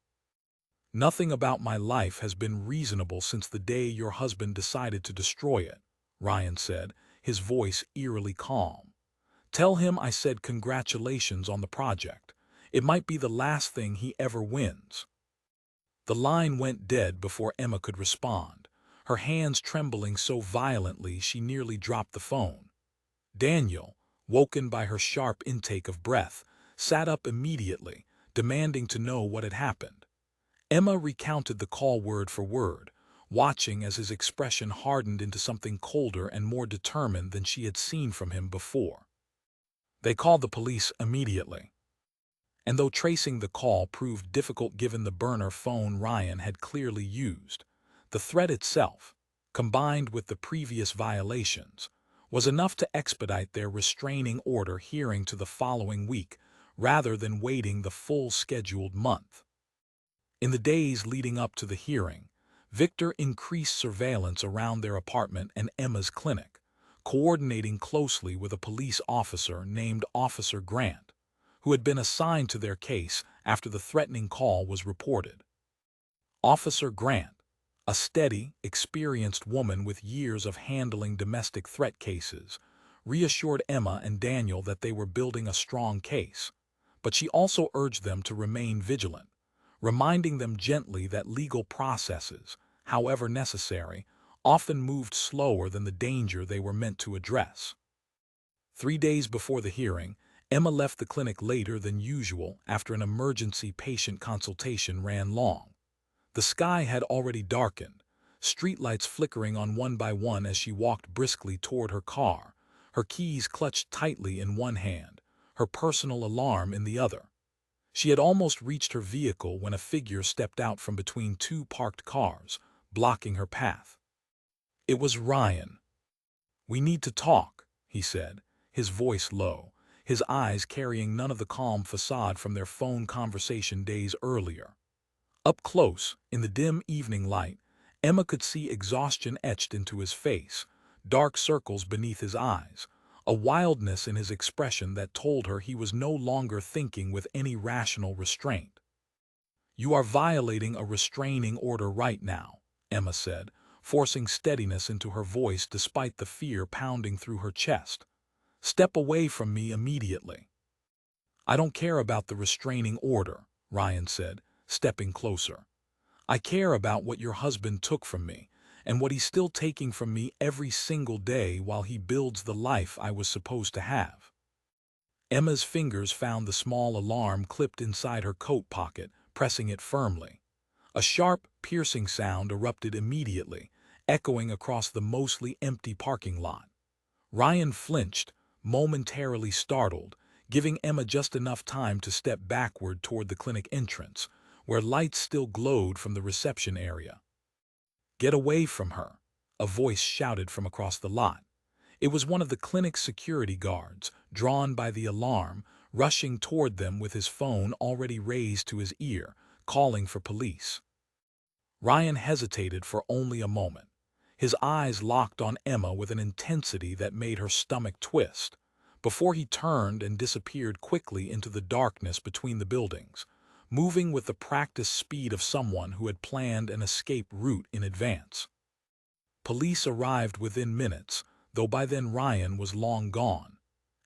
"Nothing about my life has been reasonable since the day your husband decided to destroy it," Ryan said, his voice eerily calm. "Tell him I said congratulations on the project. It might be the last thing he ever wins." The line went dead before Emma could respond, her hands trembling so violently she nearly dropped the phone. Daniel, woken by her sharp intake of breath, sat up immediately, demanding to know what had happened. Emma recounted the call word for word, watching as his expression hardened into something colder and more determined than she had seen from him before. "They called the police immediately." And though tracing the call proved difficult given the burner phone Ryan had clearly used, the threat itself, combined with the previous violations, was enough to expedite their restraining order hearing to the following week rather than waiting the full scheduled month. In the days leading up to the hearing, Victor increased surveillance around their apartment and Emma's clinic, coordinating closely with a police officer named Officer Grant, who had been assigned to their case after the threatening call was reported. Officer Grant, a steady, experienced woman with years of handling domestic threat cases, reassured Emma and Daniel that they were building a strong case, but she also urged them to remain vigilant, reminding them gently that legal processes, however necessary, often moved slower than the danger they were meant to address. 3 days before the hearing, Emma left the clinic later than usual after an emergency patient consultation ran long. The sky had already darkened, streetlights flickering on one by one as she walked briskly toward her car, her keys clutched tightly in one hand, her personal alarm in the other. She had almost reached her vehicle when a figure stepped out from between two parked cars, blocking her path. It was Ryan. "We need to talk," he said, his voice low, his eyes carrying none of the calm facade from their phone conversation days earlier. Up close, in the dim evening light, Emma could see exhaustion etched into his face, dark circles beneath his eyes, a wildness in his expression that told her he was no longer thinking with any rational restraint. "You are violating a restraining order right now," Emma said, forcing steadiness into her voice despite the fear pounding through her chest. "Step away from me immediately." "I don't care about the restraining order," Ryan said, stepping closer. "I care about what your husband took from me, and what he's still taking from me every single day while he builds the life I was supposed to have." Emma's fingers found the small alarm clipped inside her coat pocket, pressing it firmly. A sharp, piercing sound erupted immediately, echoing across the mostly empty parking lot. Ryan flinched, momentarily startled, giving Emma just enough time to step backward toward the clinic entrance, where lights still glowed from the reception area. "Get away from her," a voice shouted from across the lot. It was one of the clinic's security guards, drawn by the alarm, rushing toward them with his phone already raised to his ear, calling for police. Ryan hesitated for only a moment, his eyes locked on Emma with an intensity that made her stomach twist, before he turned and disappeared quickly into the darkness between the buildings, moving with the practiced speed of someone who had planned an escape route in advance. Police arrived within minutes, though by then Ryan was long gone.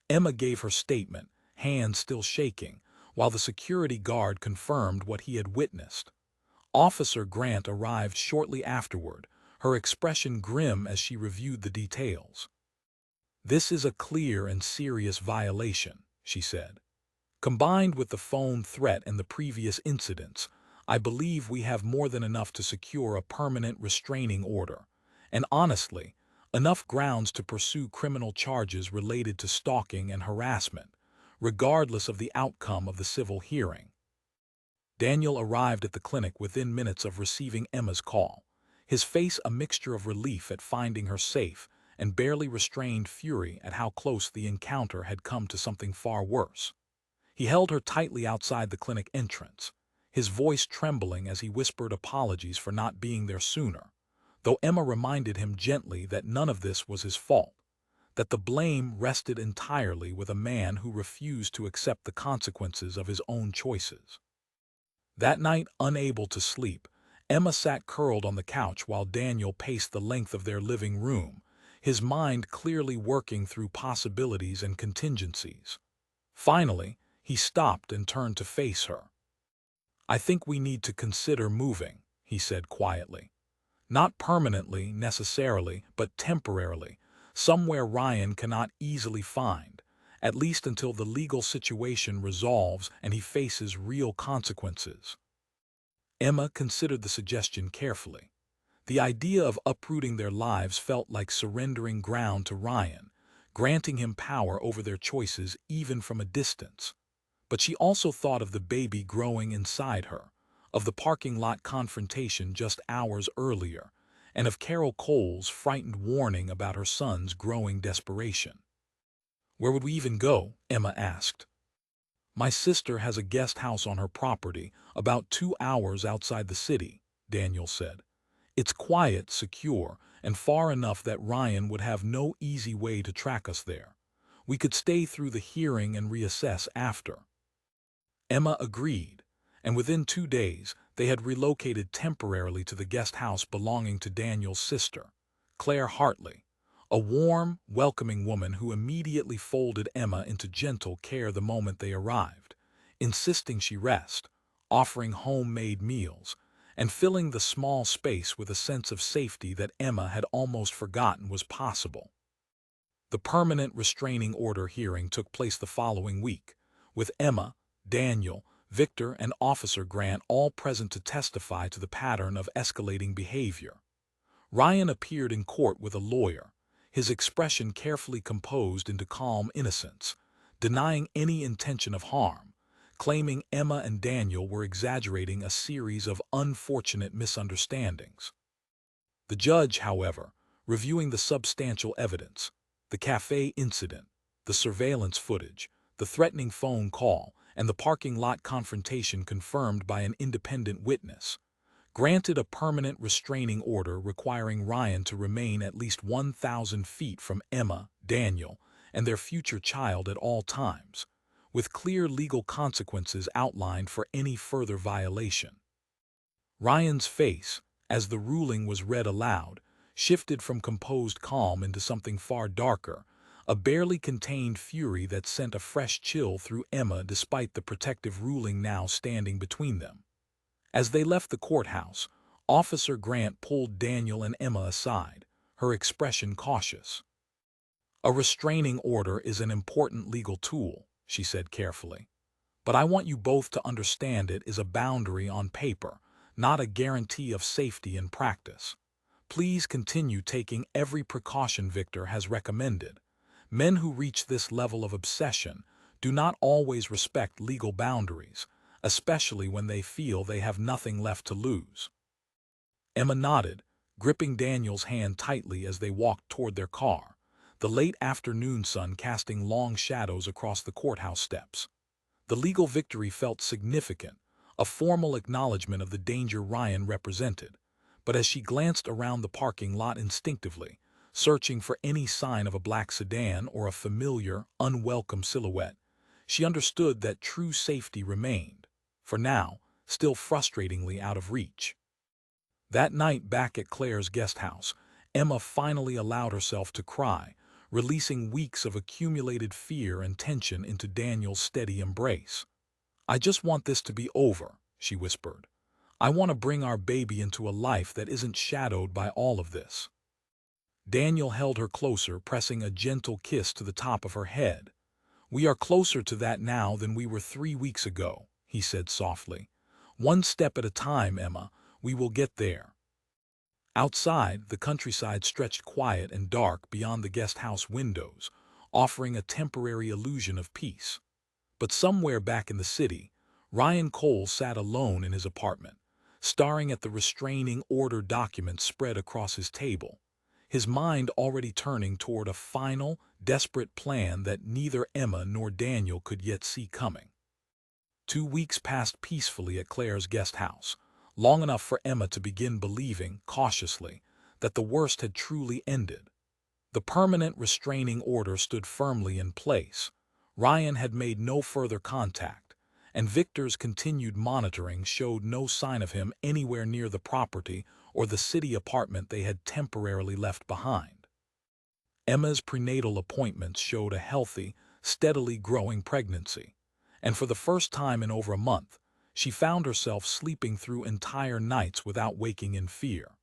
Emma gave her statement, hands still shaking, while the security guard confirmed what he had witnessed. Officer Grant arrived shortly afterward, her expression grim as she reviewed the details. "This is a clear and serious violation," she said. "Combined with the phone threat and the previous incidents, I believe we have more than enough to secure a permanent restraining order, and honestly, enough grounds to pursue criminal charges related to stalking and harassment, regardless of the outcome of the civil hearing." Daniel arrived at the clinic within minutes of receiving Emma's call, his face a mixture of relief at finding her safe and barely restrained fury at how close the encounter had come to something far worse. He held her tightly outside the clinic entrance, his voice trembling as he whispered apologies for not being there sooner, though Emma reminded him gently that none of this was his fault, that the blame rested entirely with a man who refused to accept the consequences of his own choices. That night, unable to sleep, Emma sat curled on the couch while Daniel paced the length of their living room, his mind clearly working through possibilities and contingencies. Finally, he stopped and turned to face her. "I think we need to consider moving," he said quietly. "Not permanently, necessarily, but temporarily, somewhere Ryan cannot easily find, at least until the legal situation resolves and he faces real consequences." Emma considered the suggestion carefully. The idea of uprooting their lives felt like surrendering ground to Ryan, granting him power over their choices even from a distance. But she also thought of the baby growing inside her, of the parking lot confrontation just hours earlier, and of Carol Cole's frightened warning about her son's growing desperation. "Where would we even go?" Emma asked. "My sister has a guest house on her property, about 2 hours outside the city," Daniel said. "It's quiet, secure, and far enough that Ryan would have no easy way to track us there. We could stay through the hearing and reassess after." Emma agreed, and within 2 days they had relocated temporarily to the guest house belonging to Daniel's sister, Claire Hartley, a warm, welcoming woman who immediately folded Emma into gentle care the moment they arrived, insisting she rest, offering homemade meals, and filling the small space with a sense of safety that Emma had almost forgotten was possible. The permanent restraining order hearing took place the following week, with Emma, Daniel, Victor, and Officer Grant all present to testify to the pattern of escalating behavior. Ryan appeared in court with a lawyer, his expression carefully composed into calm innocence, denying any intention of harm, claiming Emma and Daniel were exaggerating a series of unfortunate misunderstandings. The judge, however, reviewing the substantial evidence, the cafe incident, the surveillance footage, the threatening phone call, and the parking lot confrontation confirmed by an independent witness, granted a permanent restraining order requiring Ryan to remain at least 1,000 feet from Emma, Daniel, and their future child at all times, with clear legal consequences outlined for any further violation. Ryan's face, as the ruling was read aloud, shifted from composed calm into something far darker, a barely contained fury that sent a fresh chill through Emma despite the protective ruling now standing between them. As they left the courthouse, Officer Grant pulled Daniel and Emma aside, her expression cautious. "A restraining order is an important legal tool," she said carefully. "But I want you both to understand it is a boundary on paper, not a guarantee of safety in practice. Please continue taking every precaution Victor has recommended. Men who reach this level of obsession do not always respect legal boundaries, especially when they feel they have nothing left to lose." Emma nodded, gripping Daniel's hand tightly as they walked toward their car, the late afternoon sun casting long shadows across the courthouse steps. The legal victory felt significant, a formal acknowledgement of the danger Ryan represented, but as she glanced around the parking lot instinctively, searching for any sign of a black sedan or a familiar, unwelcome silhouette, she understood that true safety remained, for now, still frustratingly out of reach. That night back at Claire's guest house, Emma finally allowed herself to cry, releasing weeks of accumulated fear and tension into Daniel's steady embrace. "I just want this to be over," she whispered. "I want to bring our baby into a life that isn't shadowed by all of this." Daniel held her closer, pressing a gentle kiss to the top of her head. "We are closer to that now than we were 3 weeks ago," he said softly. "One step at a time, Emma. We will get there." Outside, the countryside stretched quiet and dark beyond the guest house windows, offering a temporary illusion of peace. But somewhere back in the city, Ryan Cole sat alone in his apartment, staring at the restraining order documents spread across his table, his mind already turning toward a final, desperate plan that neither Emma nor Daniel could yet see coming. 2 weeks passed peacefully at Claire's guest house, long enough for Emma to begin believing, cautiously, that the worst had truly ended. The permanent restraining order stood firmly in place. Ryan had made no further contact, and Victor's continued monitoring showed no sign of him anywhere near the property or the city apartment they had temporarily left behind. Emma's prenatal appointments showed a healthy, steadily growing pregnancy, and for the first time in over a month, she found herself sleeping through entire nights without waking in fear.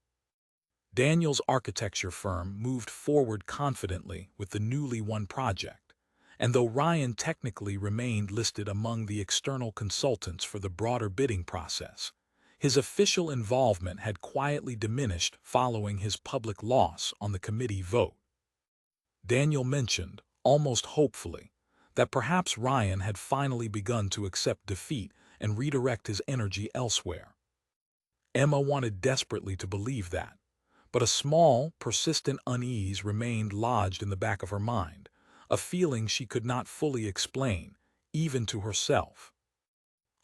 Daniel's architecture firm moved forward confidently with the newly won project, and though Ryan technically remained listed among the external consultants for the broader bidding process, his official involvement had quietly diminished following his public loss on the committee vote. Daniel mentioned, almost hopefully, that perhaps Ryan had finally begun to accept defeat and redirect his energy elsewhere. Emma wanted desperately to believe that, but a small, persistent unease remained lodged in the back of her mind, a feeling she could not fully explain, even to herself.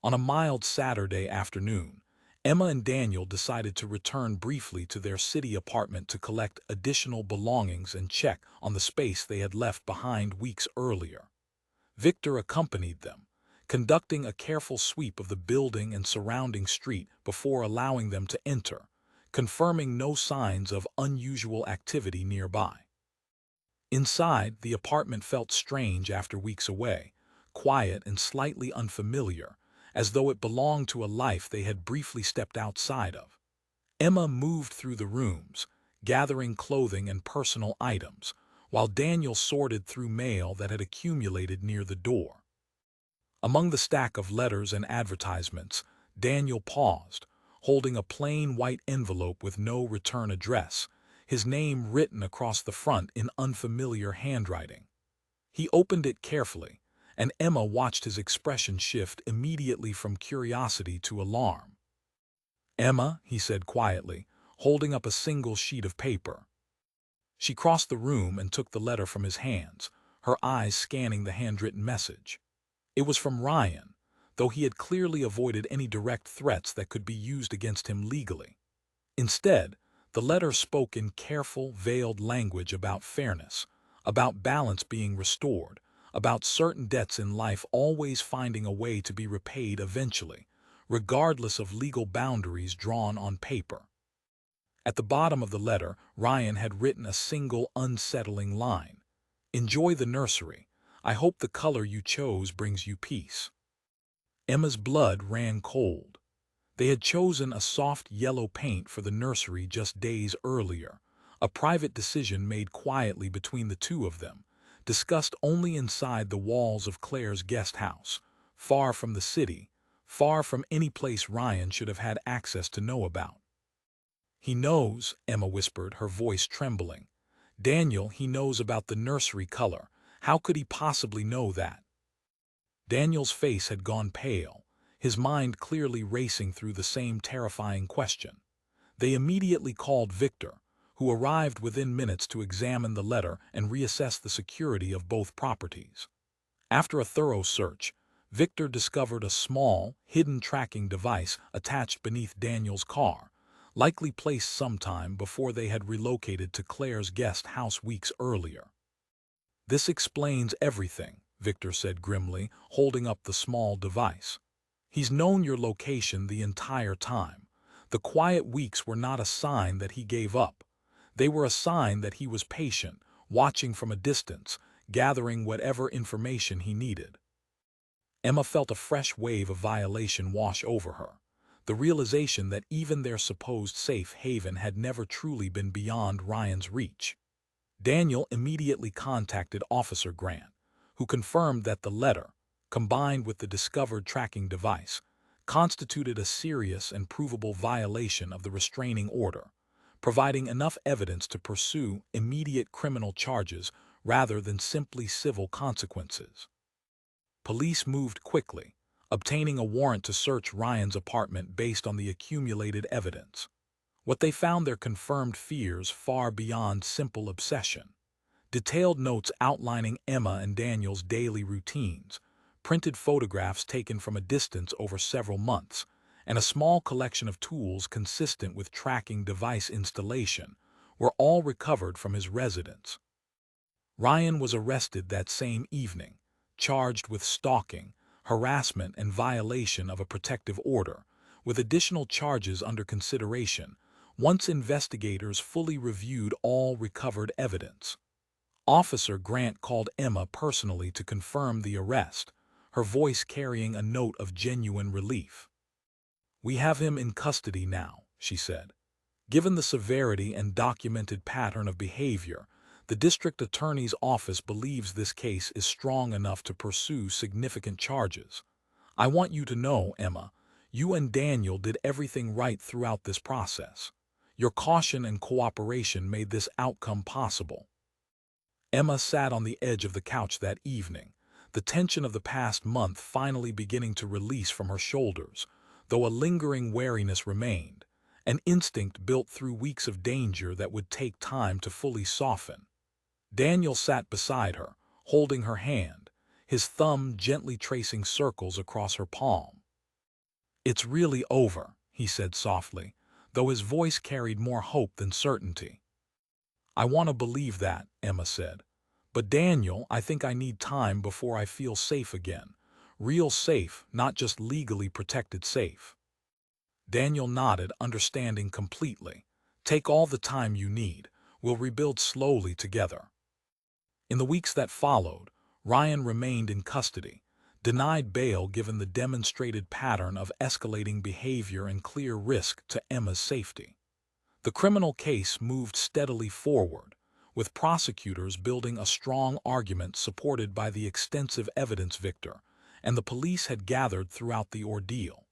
On a mild Saturday afternoon, Emma and Daniel decided to return briefly to their city apartment to collect additional belongings and check on the space they had left behind weeks earlier. Victor accompanied them, conducting a careful sweep of the building and surrounding street before allowing them to enter, confirming no signs of unusual activity nearby. Inside, the apartment felt strange after weeks away, quiet and slightly unfamiliar, as though it belonged to a life they had briefly stepped outside of. Emma moved through the rooms, gathering clothing and personal items, while Daniel sorted through mail that had accumulated near the door. Among the stack of letters and advertisements, Daniel paused, holding a plain white envelope with no return address, his name written across the front in unfamiliar handwriting. He opened it carefully, and Emma watched his expression shift immediately from curiosity to alarm. "Emma," he said quietly, holding up a single sheet of paper. She crossed the room and took the letter from his hands, her eyes scanning the handwritten message. It was from Ryan, though he had clearly avoided any direct threats that could be used against him legally. Instead, the letter spoke in careful, veiled language about fairness, about balance being restored, about certain debts in life always finding a way to be repaid eventually, regardless of legal boundaries drawn on paper. At the bottom of the letter, Ryan had written a single unsettling line. "Enjoy the nursery. I hope the color you chose brings you peace." Emma's blood ran cold. They had chosen a soft yellow paint for the nursery just days earlier, a private decision made quietly between the two of them, discussed only inside the walls of Claire's guest house, far from the city, far from any place Ryan should have had access to know about. "He knows," Emma whispered, her voice trembling. "Daniel, he knows about the nursery color. How could he possibly know that?" Daniel's face had gone pale, his mind clearly racing through the same terrifying question. They immediately called Victor, who arrived within minutes to examine the letter and reassess the security of both properties. After a thorough search, Victor discovered a small, hidden tracking device attached beneath Daniel's car, likely placed sometime before they had relocated to Claire's guest house weeks earlier. "This explains everything," Victor said grimly, holding up the small device. "He's known your location the entire time. The quiet weeks were not a sign that he gave up. They were a sign that he was patient, watching from a distance, gathering whatever information he needed." Emma felt a fresh wave of violation wash over her, the realization that even their supposed safe haven had never truly been beyond Ryan's reach. Daniel immediately contacted Officer Grant, who confirmed that the letter, combined with the discovered tracking device, constituted a serious and provable violation of the restraining order, providing enough evidence to pursue immediate criminal charges rather than simply civil consequences. Police moved quickly, obtaining a warrant to search Ryan's apartment based on the accumulated evidence. What they found there confirmed fears far beyond simple obsession. Detailed notes outlining Emma and Daniel's daily routines, printed photographs taken from a distance over several months, and a small collection of tools consistent with tracking device installation were all recovered from his residence. Ryan was arrested that same evening, charged with stalking, harassment, and violation of a protective order, with additional charges under consideration once investigators fully reviewed all recovered evidence. Officer Grant called Emma personally to confirm the arrest, her voice carrying a note of genuine relief. "We have him in custody now," she said. "Given the severity and documented pattern of behavior, the district attorney's office believes this case is strong enough to pursue significant charges. I want you to know, Emma, you and Daniel did everything right throughout this process. Your caution and cooperation made this outcome possible." Emma sat on the edge of the couch that evening, the tension of the past month finally beginning to release from her shoulders, though a lingering wariness remained, an instinct built through weeks of danger that would take time to fully soften. Daniel sat beside her, holding her hand, his thumb gently tracing circles across her palm. "It's really over," he said softly, though his voice carried more hope than certainty. "I want to believe that," Emma said. "But Daniel, I think I need time before I feel safe again," Real safe, not just legally protected safe. Daniel nodded, understanding completely. Take all the time you need. We'll rebuild slowly together. In the weeks that followed, Ryan remained in custody, denied bail given the demonstrated pattern of escalating behavior and clear risk to Emma's safety. The criminal case moved steadily forward, with prosecutors building a strong argument supported by the extensive evidence Victor and the police had gathered throughout the ordeal.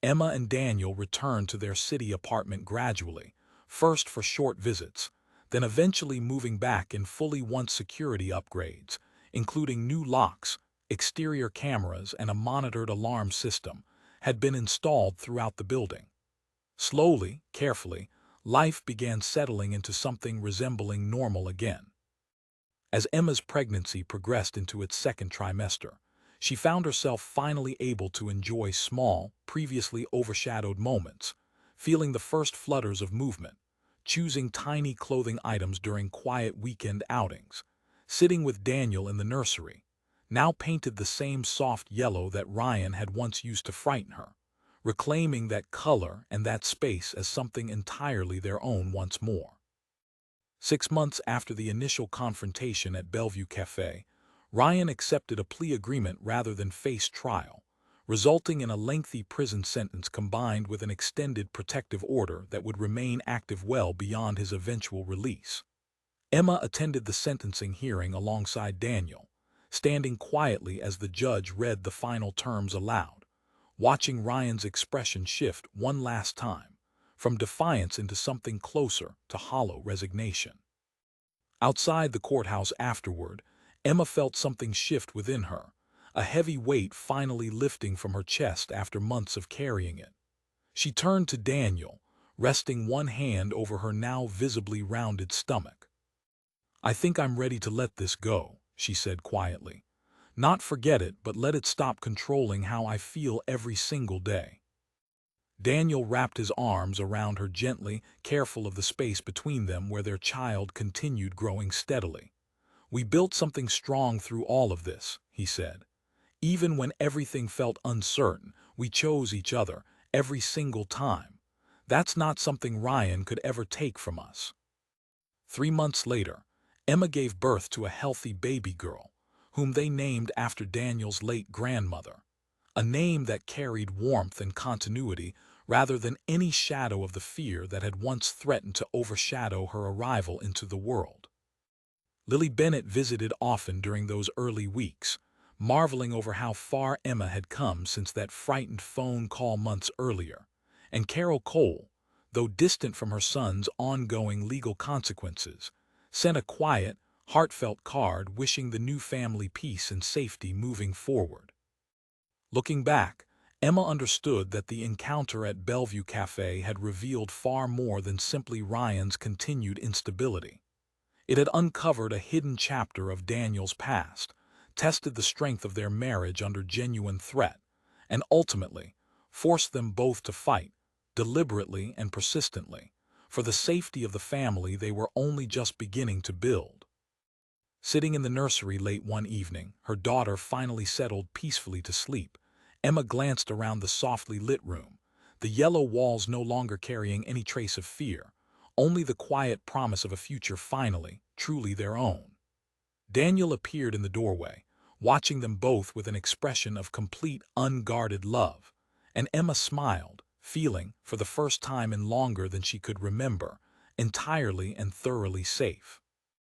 Emma and Daniel returned to their city apartment gradually, first for short visits, then eventually moving back in fully once security upgrades, including new locks, exterior cameras, and a monitored alarm system, had been installed throughout the building. Slowly, carefully, life began settling into something resembling normal again. As Emma's pregnancy progressed into its second trimester, she found herself finally able to enjoy small, previously overshadowed moments, feeling the first flutters of movement, choosing tiny clothing items during quiet weekend outings, sitting with Daniel in the nursery, now painted the same soft yellow that Ryan had once used to frighten her, reclaiming that color and that space as something entirely their own once more. 6 months after the initial confrontation at Bellevue Café, Ryan accepted a plea agreement rather than face trial, resulting in a lengthy prison sentence combined with an extended protective order that would remain active well beyond his eventual release. Emma attended the sentencing hearing alongside Daniel, standing quietly as the judge read the final terms aloud, watching Ryan's expression shift one last time, from defiance into something closer to hollow resignation. Outside the courthouse afterward, Emma felt something shift within her, a heavy weight finally lifting from her chest after months of carrying it. She turned to Daniel, resting one hand over her now visibly rounded stomach. "I think I'm ready to let this go," she said quietly. "Not forget it, but let it stop controlling how I feel every single day." Daniel wrapped his arms around her gently, careful of the space between them where their child continued growing steadily. "We built something strong through all of this," he said. "Even when everything felt uncertain, we chose each other, every single time. That's not something Ryan could ever take from us." 3 months later, Emma gave birth to a healthy baby girl, whom they named after Daniel's late grandmother, a name that carried warmth and continuity rather than any shadow of the fear that had once threatened to overshadow her arrival into the world. Lily Bennett visited often during those early weeks, marveling over how far Emma had come since that frightened phone call months earlier, and Carol Cole, though distant from her son's ongoing legal consequences, sent a quiet, heartfelt card wishing the new family peace and safety moving forward. Looking back, Emma understood that the encounter at Bellevue Café had revealed far more than simply Ryan's continued instability. It had uncovered a hidden chapter of Daniel's past, tested the strength of their marriage under genuine threat, and ultimately forced them both to fight, deliberately and persistently, for the safety of the family they were only just beginning to build. Sitting in the nursery late one evening, her daughter finally settled peacefully to sleep. Emma glanced around the softly lit room, the yellow walls no longer carrying any trace of fear, only the quiet promise of a future finally, truly their own. Daniel appeared in the doorway, watching them both with an expression of complete, unguarded love, and Emma smiled, feeling, for the first time in longer than she could remember, entirely and thoroughly safe.